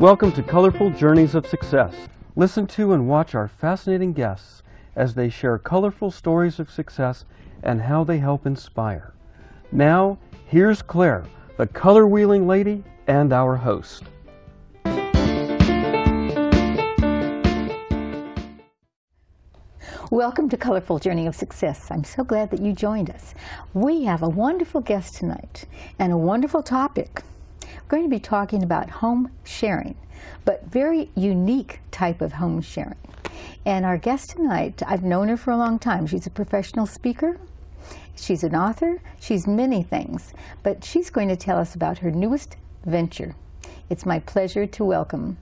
Welcome to Colorful Journeys of Success. Listen to and watch our fascinating guests as they share colorful stories of success and how they help inspire. Now, here's Claire, the color-wheeling lady and our host. Welcome to Colorful Journey of Success. I'm so glad that you joined us. We have a wonderful guest tonight and a wonderful topic. We're going to be talking about home sharing, but very unique type of home sharing. And our guest tonight, I've known her for a long time. She's a professional speaker, she's an author, she's many things, but she's going to tell us about her newest venture. It's my pleasure to welcome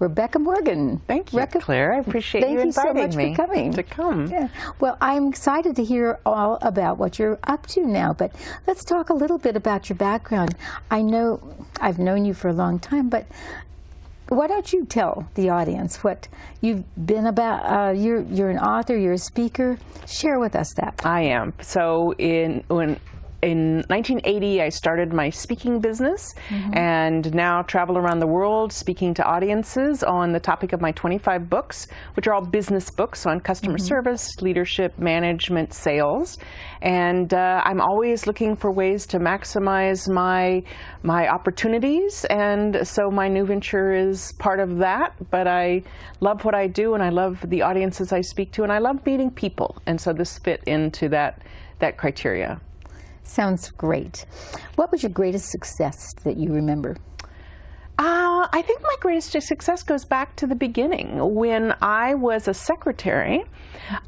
Rebecca Morgan. Thank you, Claire. I appreciate you inviting me for coming. to come. Yeah. Well, I'm excited to hear all about what you're up to now, but let's talk a little bit about your background. I know I've known you for a long time, but why don't you tell the audience what you've been about? You're an author, you're a speaker. Share with us that. I am. So in 1980, I started my speaking business and now travel around the world speaking to audiences on the topic of my 25 books, which are all business books on customer service, leadership, management, sales. And I'm always looking for ways to maximize my opportunities, and so my new venture is part of that. But I love what I do, and I love the audiences I speak to, and I love meeting people, and so this fit into that criteria. Sounds great. What was your greatest success that you remember? I think my greatest success goes back to the beginning. When I was a secretary,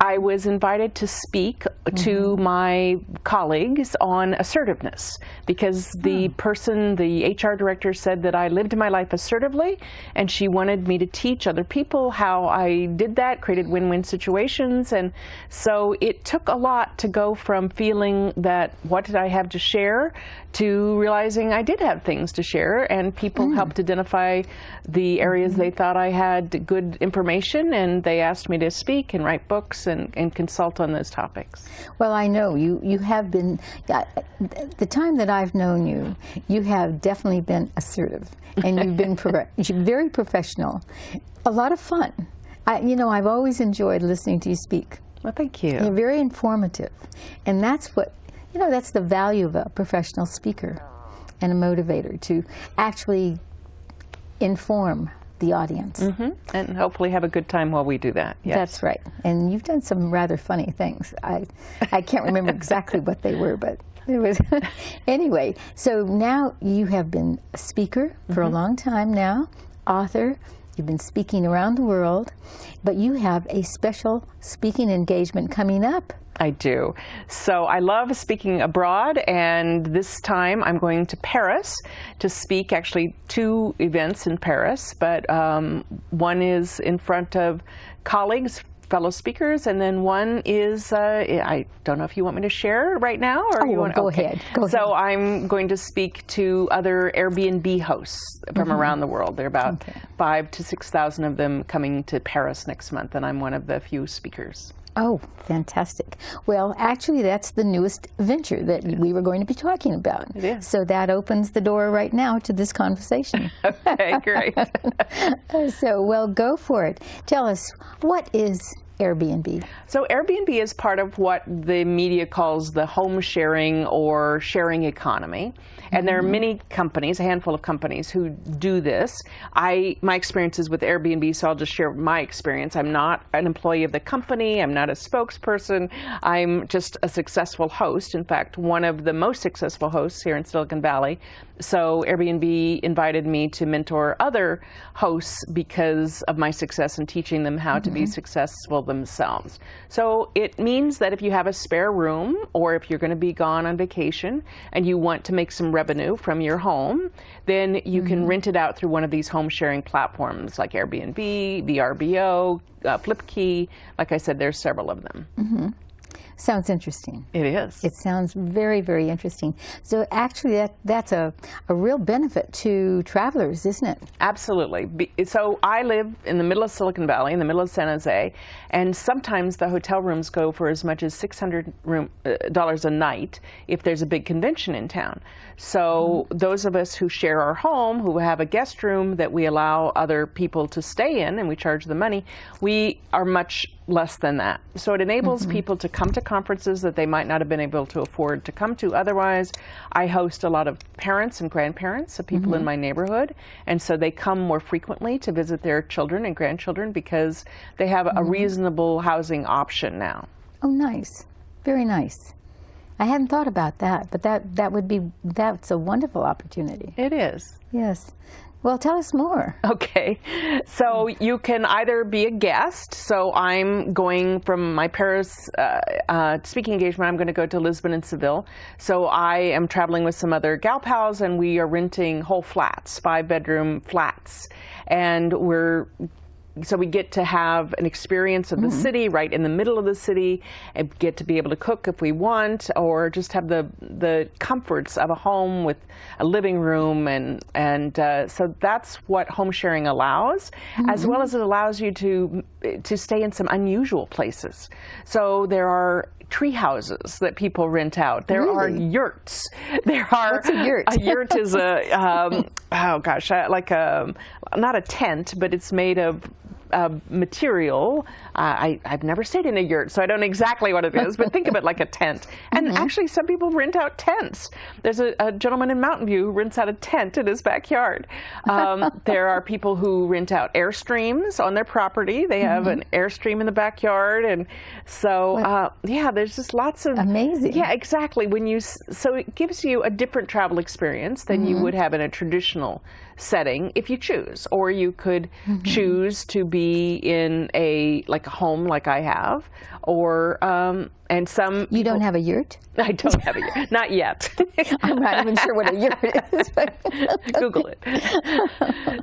I was invited to speak to my colleagues on assertiveness because the HR director said that I lived my life assertively, and she wanted me to teach other people how I did that, created win-win situations. And so it took a lot to go from feeling that what did I have to share to realizing I did have things to share, and people helped identify the areas they thought I had good information, and they asked me to speak and write books and consult on those topics. Well, I know you have been, the time that I've known you, you have definitely been assertive, and you've been very professional. A lot of fun. I've always enjoyed listening to you speak. Well, thank you. You're very informative, and that's what, that's the value of a professional speaker and a motivator, to actually inform the audience. And hopefully have a good time while we do that. Yes. That's right. And you've done some rather funny things. I can't remember exactly what they were, but it was anyway. So now you have been a speaker for a long time now, author. You've been speaking around the world, but you have a special speaking engagement coming up. I do. So I love speaking abroad, and this time I'm going to Paris to speak, actually 2 events in Paris, but one is in front of colleagues, fellow speakers, and then one is, I don't know if you want me to share right now, or you want to go ahead. Go ahead. So I'm going to speak to other AirBnB hosts from around the world. There are about 5,000 to 6,000 of them coming to Paris next month, and I'm one of the few speakers. Oh, fantastic. Well, actually, that's the newest venture that we were going to be talking about. It is. So that opens the door right now to this conversation. Okay, great. So, well, go for it. Tell us, what is AirBnB? So AirBnB is part of what the media calls the home sharing or sharing economy. And there are many companies, a handful of companies, who do this. My experience is with Airbnb, so I'll just share my experience. I'm not an employee of the company. I'm not a spokesperson. I'm just a successful host. In fact, one of the most successful hosts here in Silicon Valley. So Airbnb invited me to mentor other hosts because of my success in teaching them how to be successful themselves. So it means that if you have a spare room, or if you're going to be gone on vacation and you want to make some revenue from your home, then you can rent it out through one of these home sharing platforms like Airbnb, VRBO, FlipKey. Like I said, there's several of them. Sounds interesting. It is. It sounds very, very interesting. So actually that's a real benefit to travelers, isn't it? Absolutely. So I live in the middle of Silicon Valley, in the middle of San Jose, and sometimes the hotel rooms go for as much as $600 a night if there's a big convention in town. So those of us who share our home, who have a guest room that we allow other people to stay in and we charge the money, we are much less than that. So it enables people to come to conferences that they might not have been able to afford to come to otherwise. I host a lot of parents and grandparents of people in my neighborhood, and so they come more frequently to visit their children and grandchildren because they have a reasonable housing option now. Oh, nice. Very nice. I hadn't thought about that, but that's a wonderful opportunity. It is. Yes. Well, tell us more. Okay. So you can either be a guest. So I'm going from my Paris speaking engagement, I'm going to go to Lisbon and Seville. So I am traveling with some other gal pals, and we are renting whole flats, 5-bedroom flats. And so we get to have an experience of the city, right in the middle of the city, and get to be able to cook if we want, or just have the comforts of a home with a living room, and so that's what home sharing allows, as well as it allows you to stay in some unusual places. So there are tree houses that people rent out. There are yurts. There are. What's a yurt? A yurt is a oh gosh, like not a tent, but it's made of material. I've never stayed in a yurt, so I don't know exactly what it is, but think of it like a tent. And actually, some people rent out tents. There's a gentleman in Mountain View who rents out a tent in his backyard. There are people who rent out Airstreams on their property. They have an Airstream in the backyard, and so yeah, there's just lots of amazing. Yeah, exactly. So it gives you a different travel experience than you would have in a traditional setting if you choose, or you could choose to be in a home like I have, or and some You don't have a yurt? I don't have a yurt, not yet. I'm not even sure what a yurt is. Google it.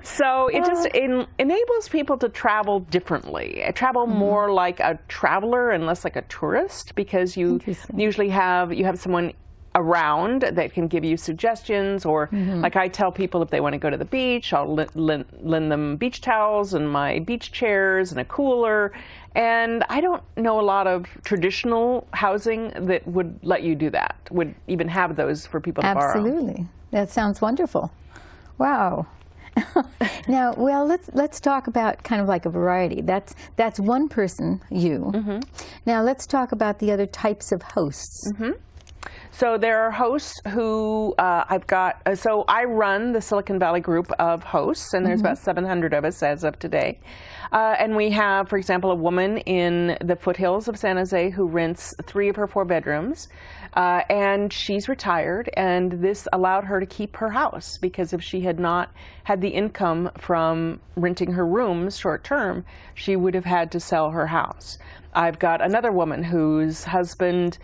So it just enables people to travel differently, travel more like a traveler and less like a tourist, because you usually have someone around that can give you suggestions, or like I tell people if they want to go to the beach, I'll lend them beach towels and my beach chairs and a cooler. And I don't know a lot of traditional housing that would let you do that, would even have those for people to borrow. Absolutely. That sounds wonderful. Wow. Now, well, let's talk about kind of like a variety. That's one person, you. Now let's talk about the other types of hosts. So there are hosts who I've got, so I run the Silicon Valley group of hosts, and there's about 700 of us as of today. And we have, for example, a woman in the foothills of San Jose who rents 3 of her 4 bedrooms. And she's retired, and this allowed her to keep her house, because if she had not had the income from renting her rooms short term, she would have had to sell her house. I've got another woman whose husband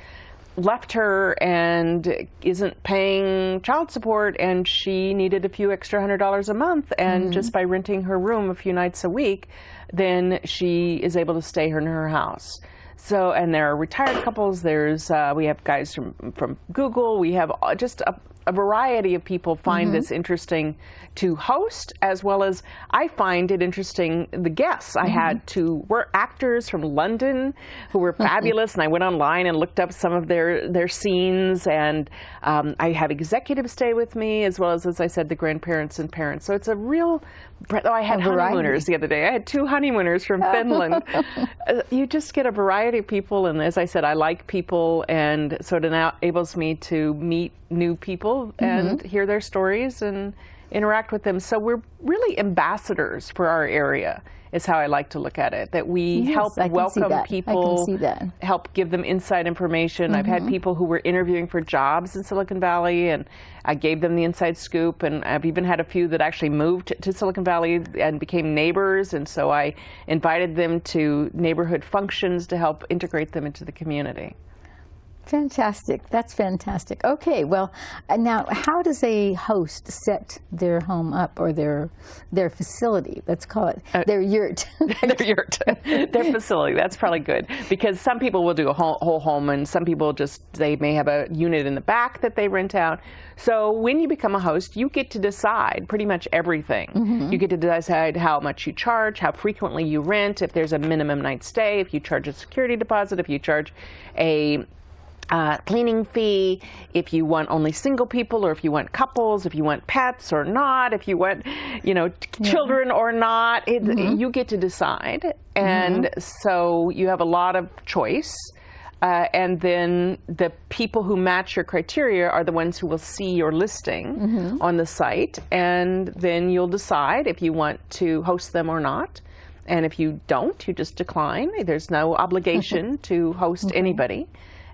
left her and isn't paying child support, and she needed a few extra $100 a month, and just by renting her room a few nights a week, then she is able to stay in her house. So, and there are retired couples. There's we have guys from Google. We have just a variety of people find this interesting to host, as well as I find it interesting. The guests I had were actors from London who were fabulous, and I went online and looked up some of their scenes, and I have executives stay with me, as well as I said, the grandparents and parents. So it's a real, I had honeymooners the other day. I had 2 honeymooners from Finland. You just get a variety of people, and as I said, I like people, and so it enables me to meet new people and hear their stories and interact with them. So we're really ambassadors for our area, is how I like to look at it, that we help welcome people, help give them inside information. I've had people who were interviewing for jobs in Silicon Valley, and I gave them the inside scoop, and I've even had a few that actually moved to Silicon Valley and became neighbors, and so I invited them to neighborhood functions to help integrate them into the community. Fantastic. That's fantastic. Okay, well, now how does a host set their home up, or their facility? Let's call it their yurt. Their yurt, their facility. That's probably good, because some people will do a whole home, and some people they may have a unit in the back that they rent out. So when you become a host, you get to decide pretty much everything. Mm-hmm. You get to decide how much you charge, how frequently you rent, if there's a minimum night stay, if you charge a security deposit, if you charge a cleaning fee, if you want only single people or if you want couples, if you want pets or not, if you want, children or not. You get to decide. And so you have a lot of choice. And then the people who match your criteria are the ones who will see your listing on the site. And then you'll decide if you want to host them or not. And if you don't, you just decline. There's no obligation to host anybody.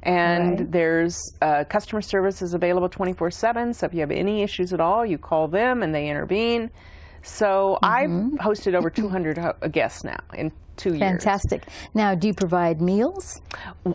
And there's customer service is available 24/7. So if you have any issues at all, you call them and they intervene. So I've hosted over 200 guests now in 2 years. Fantastic. Now, do you provide meals?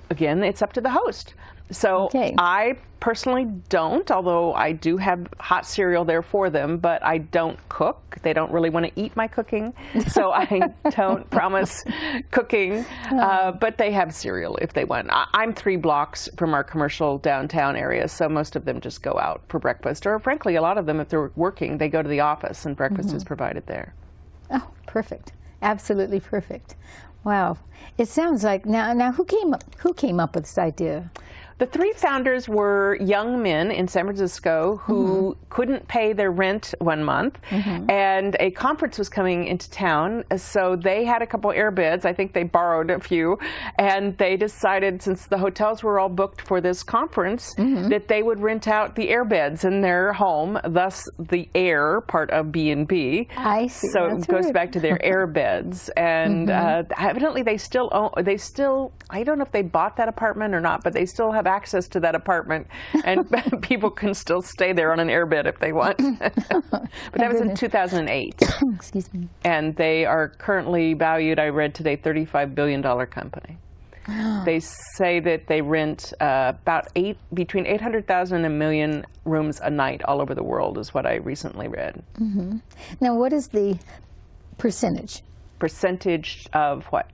Again, it's up to the host. So I personally don't, although I do have hot cereal there for them, but I don't cook. They don't really want to eat my cooking, so I don't promise cooking, but they have cereal if they want. I'm 3 blocks from our commercial downtown area, so most of them just go out for breakfast, or frankly, a lot of them, if they're working, they go to the office and breakfast is provided there. Oh, perfect. Absolutely perfect. Wow. It sounds like, now who came up with this idea? The 3 founders were young men in San Francisco who couldn't pay their rent one month, and a conference was coming into town, so they had a couple air beds. I think they borrowed a few, and they decided, since the hotels were all booked for this conference, that they would rent out the air beds in their home, thus the air part of B&B. I see. So it goes back to their air beds, and evidently they still own, I don't know if they bought that apartment or not, but they still have access to that apartment, and people can still stay there on an airbed if they want. But that was in 2008. Excuse me. And they are currently valued, I read today, $35 billion company. They say that they rent between 800,000 and 1 million rooms a night all over the world, is what I recently read. Now, what is the percentage? Percentage of what?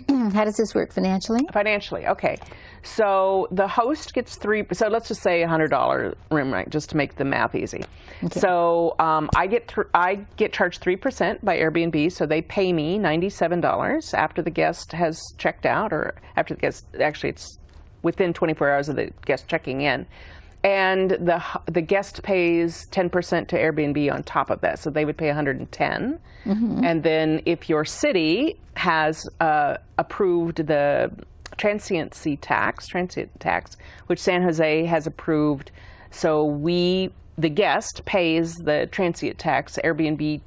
How does this work financially? Financially, okay. So the host gets so let's just say $100 room rent, just to make the math easy. Okay. So I get charged 3% by Airbnb, so they pay me $97 after the guest has checked out, or after the guest, actually it's within 24 hours of the guest checking in. And the guest pays 10% to Airbnb on top of that, so they would pay $110. And then if your city has approved the transient tax, which San Jose has approved, so the guest pays the transient tax. Airbnb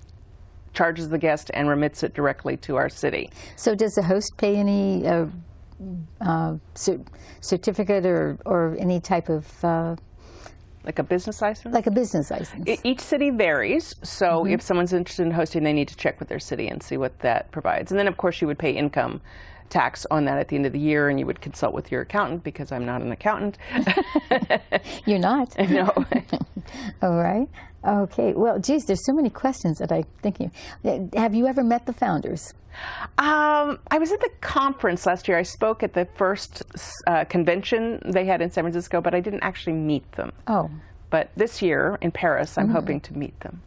charges the guest and remits it directly to our city. So does the host pay any certificate or any type of like a business license? Like a business license. Each city varies, so if someone's interested in hosting, they need to check with their city and see what that provides. And then, of course, you would pay income tax on that at the end of the year, and you would consult with your accountant, because I'm not an accountant. You're not? No. All right. Okay. Well, geez, there's so many questions that I'm thinking. Have you ever met the founders? I was at the conference last year. I spoke at the first convention they had in San Francisco, but I didn't actually meet them. Oh. But this year in Paris, I'm hoping to meet them.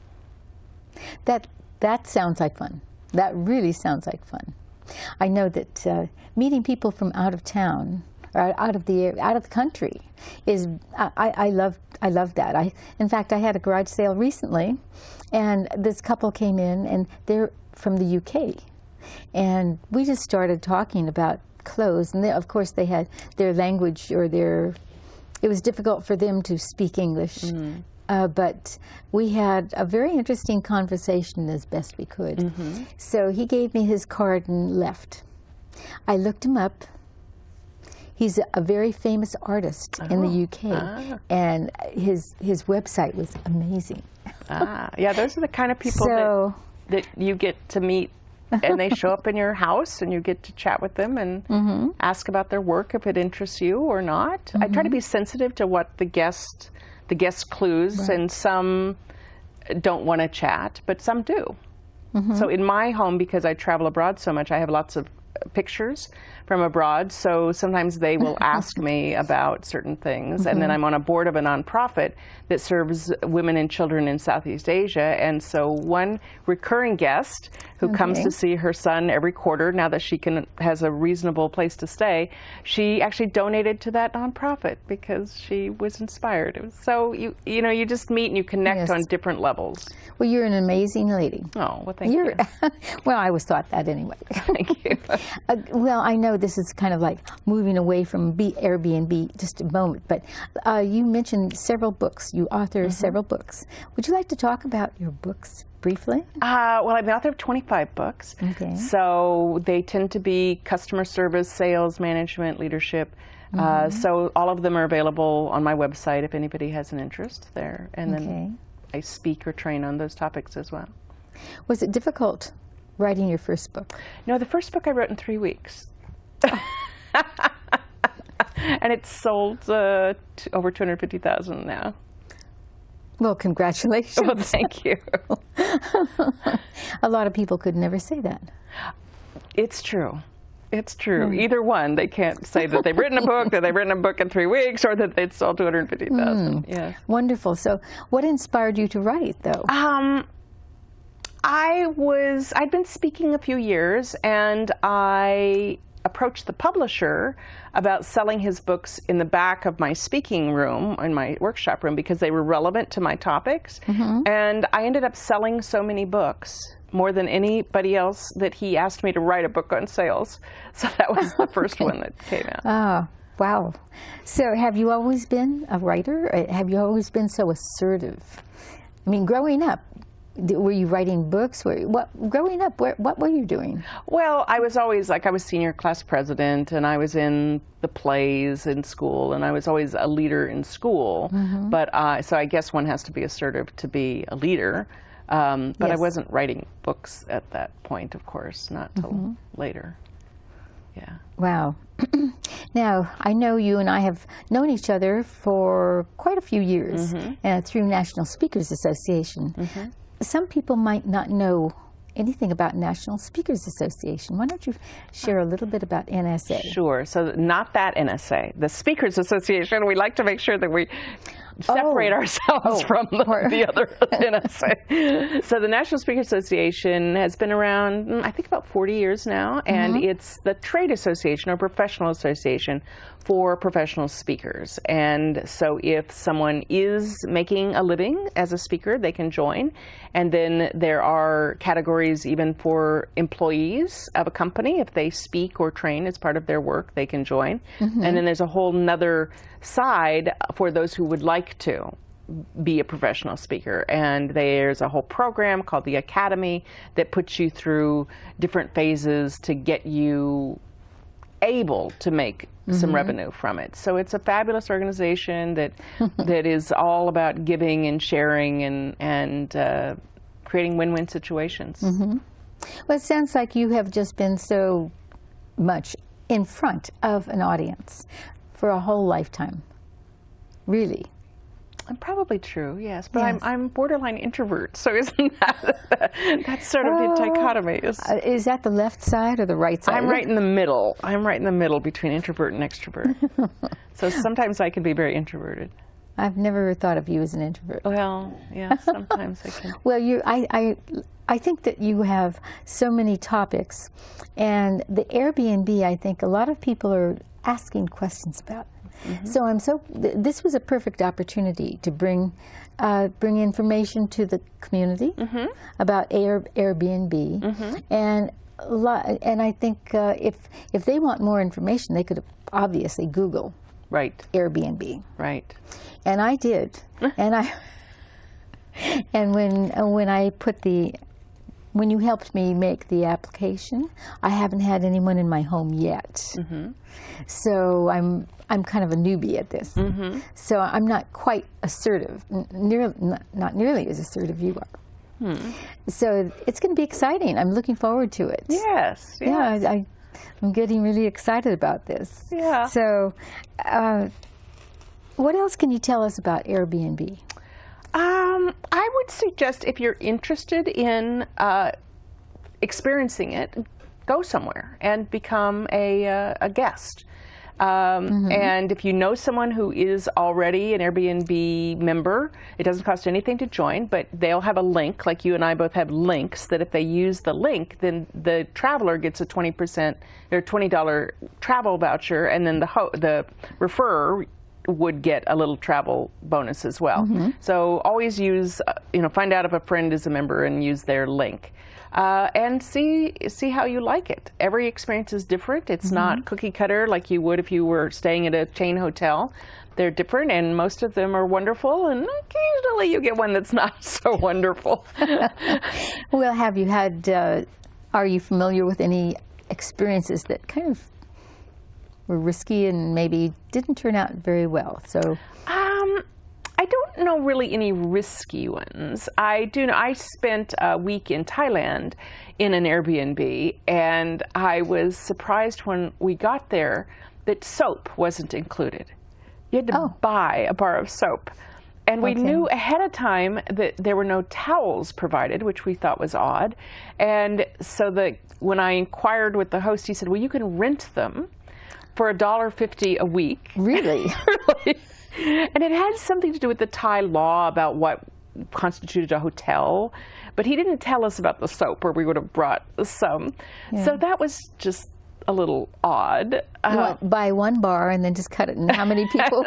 That sounds like fun. That really sounds like fun. I know that meeting people from out of town, or out of the country, is I love that. In fact, I had a garage sale recently, and this couple came in, and they're from the UK, and we just started talking about clothes, and of course they had their language, or it was difficult for them to speak English. But we had a very interesting conversation as best we could. So he gave me his card and left. I looked him up. He's a very famous artist in the UK, and his website was amazing. Yeah, those are the kind of people that you get to meet and they show up in your house, and you get to chat with them and ask about their work if it interests you or not. I try to be sensitive to what the guest clues, and some don't want to chat, but some do. So in my home, because I travel abroad so much, I have lots of pictures from abroad, so sometimes they will ask me about certain things, and then I'm on a board of a nonprofit that serves women and children in Southeast Asia, and so one recurring guest who comes to see her son every quarter, now that she has a reasonable place to stay, she actually donated to that nonprofit because she was inspired. It was so you just meet and you connect on different levels. Well, you're an amazing lady. Oh, well, thank you. Well, I always thought that anyway. Thank you. Well, I know this is kind of like moving away from Airbnb just a moment, but you mentioned several books. You author several books. Would you like to talk about your books briefly? Well, I'm the author of 25 books. Okay. So they tend to be customer service, sales, management, leadership. So all of them are available on my website if anybody has an interest there. And then I speak or train on those topics as well. Was it difficult writing your first book? No, the first book I wrote in 3 weeks. And it's sold over 250,000 now. Well, congratulations. Well, thank you. A lot of people could never say that. It's true. It's true. Either one. They can't say that they've written a book, that they've written a book in 3 weeks, or that they'd sold 250,000. Yeah. Wonderful. So what inspired you to write, though? I'd been speaking a few years, and I approached the publisher about selling his books in the back of my speaking room, in my workshop room, because they were relevant to my topics. And I ended up selling so many books, more than anybody else, that he asked me to write a book on sales. So that was the first one that came out. Ah, wow. So have you always been a writer? Have you always been so assertive? I mean, growing up, were you writing books? Growing up, what were you doing? Well, I was always, I was senior class president, and I was in the plays in school, and I was always a leader in school. But so I guess one has to be assertive to be a leader. But I wasn't writing books at that point, of course, not till later. Yeah. Wow. Now, I know you and I have known each other for quite a few years through National Speakers Association. Some people might not know anything about National Speakers Association. Why don't you share a little bit about NSA? Sure. So not that NSA. The Speakers Association, we like to make sure that we separate ourselves from the other NSA. So the National Speakers Association has been around, I think, about 40 years now, and it's the trade association or professional association for professional speakers. And so if someone is making a living as a speaker, they can join. And then there are categories even for employees of a company. If they speak or train as part of their work, they can join. And then there's a whole nother side for those who would like to be a professional speaker, and there's a whole program called the Academy that puts you through different phases to get you able to make some revenue from it. So it's a fabulous organization that is all about giving and sharing and creating win-win situations. Well, it sounds like you have just been so much in front of an audience for a whole lifetime. Really? Probably true, yes. But I'm borderline introvert, so isn't that that's sort of the dichotomy? Is that the left side or the right side? I'm right in the middle. I'm right in the middle between introvert and extrovert. So sometimes I can be very introverted. I've never thought of you as an introvert. Well, yeah, sometimes I can. Well, I think that you have so many topics, and the Airbnb, I think a lot of people are asking questions about. So this was a perfect opportunity to bring information to the community about Airbnb, and I think if they want more information, they could obviously Google Airbnb. Right. And I did, and when you helped me make the application, I haven't had anyone in my home yet. So I'm kind of a newbie at this. So I'm not quite assertive, not nearly as assertive you are. So it's going to be exciting. I'm looking forward to it. Yes. Yeah, I'm getting really excited about this. Yeah. So what else can you tell us about Airbnb? I would suggest if you're interested in experiencing it, go somewhere and become a guest. And if you know someone who is already an Airbnb member, it doesn't cost anything to join, but they'll have a link, like you and I both have links, that if they use the link, then the traveler gets a 20% or $20 travel voucher, and then the referrer would get a little travel bonus as well. So always use, find out if a friend is a member and use their link. And see how you like it. Every experience is different. It's not cookie cutter like you would if you were staying at a chain hotel. They're different, and most of them are wonderful, and occasionally you get one that's not so wonderful. Well, have you had, are you familiar with any experiences that kind of were risky and maybe didn't turn out very well? So I don't know really any risky ones. I do know I spent a week in Thailand in an Airbnb, and I was surprised when we got there that soap wasn't included. You had to buy a bar of soap. And we knew ahead of time that there were no towels provided, which we thought was odd. And so when I inquired with the host, he said, well, you can rent them for $1.50 a week. Really? Really? And it had something to do with the Thai law about what constituted a hotel, but he didn't tell us about the soap, or we would have brought some. Yeah. So that was just a little odd. Buy one bar and then just cut it in how many people?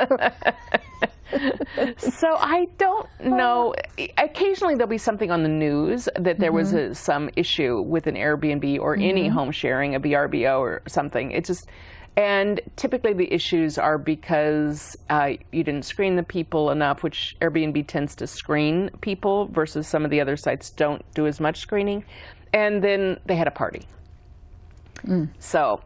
So I don't know. Occasionally there'll be something on the news that there was some issue with an Airbnb or any home sharing, a VRBO or something. It's just. And typically the issues are because you didn't screen the people enough, which Airbnb tends to screen people versus some of the other sites don't do as much screening. And then they had a party. So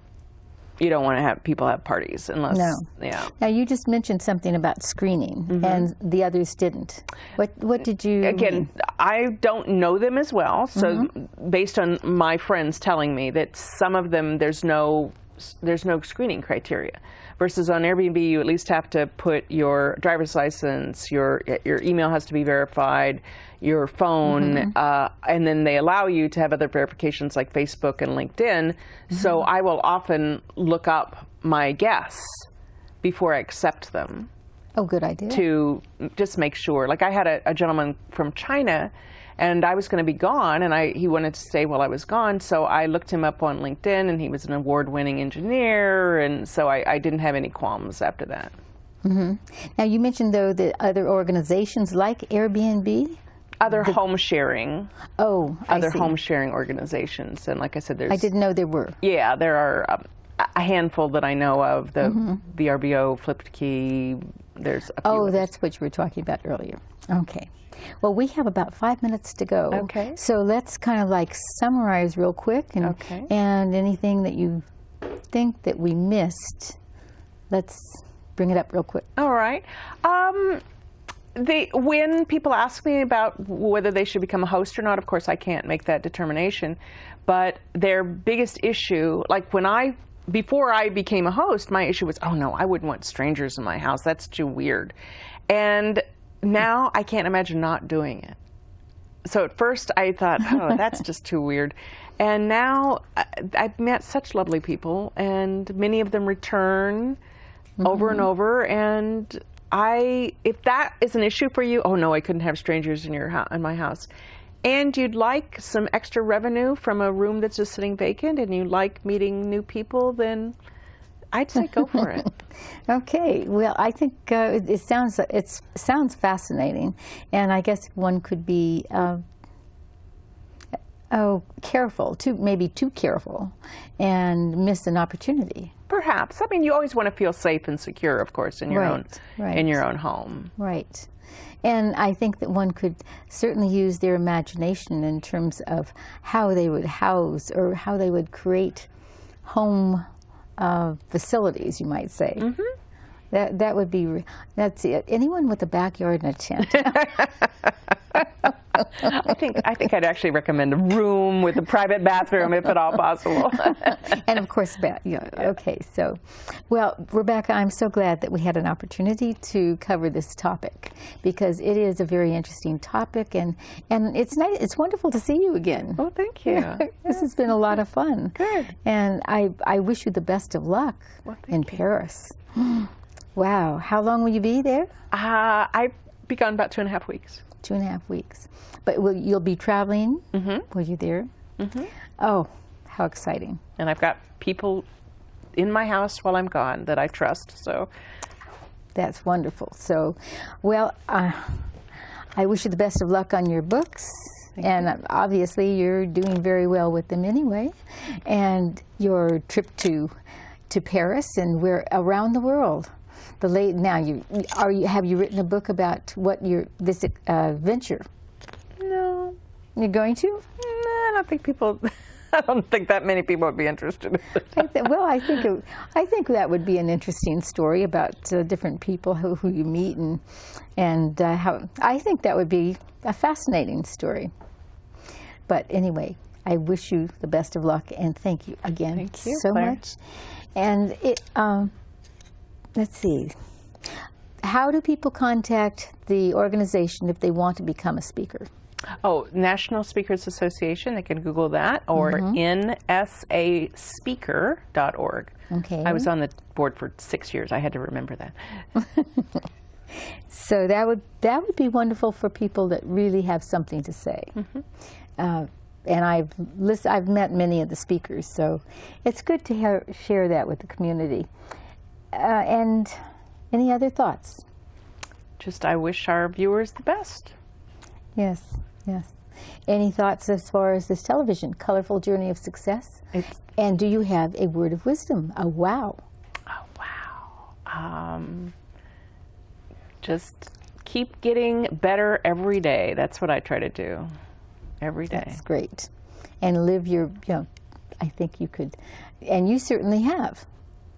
you don't want to have people have parties unless, yeah. Now you just mentioned something about screening and the others didn't. What did you mean? I don't know them as well. So based on my friends telling me that some of them there's no screening criteria, versus on Airbnb you at least have to put your driver's license, your email has to be verified, your phone, and then they allow you to have other verifications like Facebook and LinkedIn. So I will often look up my guests before I accept them. Oh, good idea. To just make sure. Like I had a gentleman from China, and I was going to be gone, and he wanted to stay while I was gone, so I looked him up on LinkedIn, and he was an award-winning engineer, and so I didn't have any qualms after that. Now, you mentioned, though, that other organizations like Airbnb? Other home sharing. Oh, I see. Other home sharing organizations, and like I said, there's... I didn't know there were. Yeah, there are a handful that I know of, the VRBO, Flipped Key, there's a few others. That's what you were talking about earlier. Okay. Well, we have about 5 minutes to go. Okay. So let's kind of like summarize real quick, and anything that you think that we missed, let's bring it up real quick. All right. When people ask me about whether they should become a host or not, of course I can't make that determination, but their biggest issue, like before I became a host, my issue was, oh no, I wouldn't want strangers in my house, that's too weird. And now I can't imagine not doing it. So at first I thought, oh, that's just too weird. And now I've met such lovely people, and many of them return over and over. And if that is an issue for you, oh no, I couldn't have strangers in my house, and you'd like some extra revenue from a room that's just sitting vacant, and you like meeting new people, then I'd say go for it. Okay. Well, I think it sounds fascinating, and I guess one could be careful, maybe too careful, and miss an opportunity. Perhaps. I mean, you always want to feel safe and secure, of course, in your own home. Right. And I think that one could certainly use their imagination in terms of how they would house or how they would create home facilities, you might say. That would be, that's it. Anyone with a backyard and a tent. I think I'd actually recommend a room with a private bathroom if at all possible. And of course, okay. So, well, Rebecca, I'm so glad that we had an opportunity to cover this topic, because it is a very interesting topic, and it's nice. It's wonderful to see you again. Oh, thank you. This has been a lot of fun. Good. And I wish you the best of luck in Paris. Wow. How long will you be there? I've be gone about 2.5 weeks. 2.5 weeks. But you'll be traveling? Mm-hmm. Will you there? Mm-hmm. Oh, how exciting. And I've got people in my house while I'm gone that I trust, so. That's wonderful. So, well, I wish you the best of luck on your books. And obviously you're doing very well with them anyway. And your trip to Paris, and we're around the world. Now have you written a book about what this venture? No. You're going to? No, I don't think that many people would be interested. I think that would be an interesting story about different people who you meet, and how I think that would be a fascinating story. But anyway, I wish you the best of luck, and thank you again so much. And let's see. How do people contact the organization if they want to become a speaker? Oh, National Speakers Association. They can Google that, or nsaspeaker.org. Okay. I was on the board for 6 years. I had to remember that. So that would be wonderful for people that really have something to say. And I've met many of the speakers, so it's good to share that with the community. And any other thoughts? Just I wish our viewers the best. Yes, yes. Any thoughts as far as this television, Colorful Journey of Success? And do you have a word of wisdom, a wow? Oh, wow. Just keep getting better every day. That's what I try to do every day. That's great. And live your, I think you could, and you certainly have.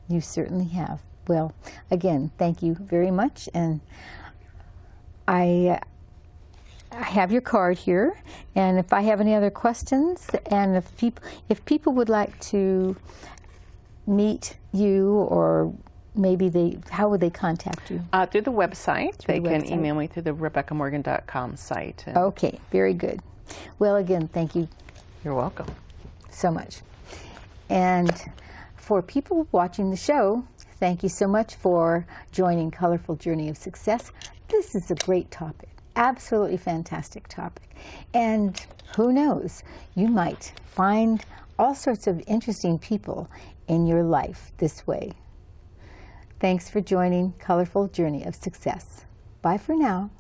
You certainly have. Well, again, thank you very much. And I have your card here, and if I have any other questions, and if people would like to meet you, or maybe how would they contact you? Through the website. They can email me through the RebeccaMorgan.com site. Okay, very good. Well, again, thank you. You're welcome. So much. And for people watching the show, thank you so much for joining Colorful Journey of Success. This is a great topic. Absolutely fantastic topic. And who knows, you might find all sorts of interesting people in your life this way. Thanks for joining Colorful Journey of Success. Bye for now.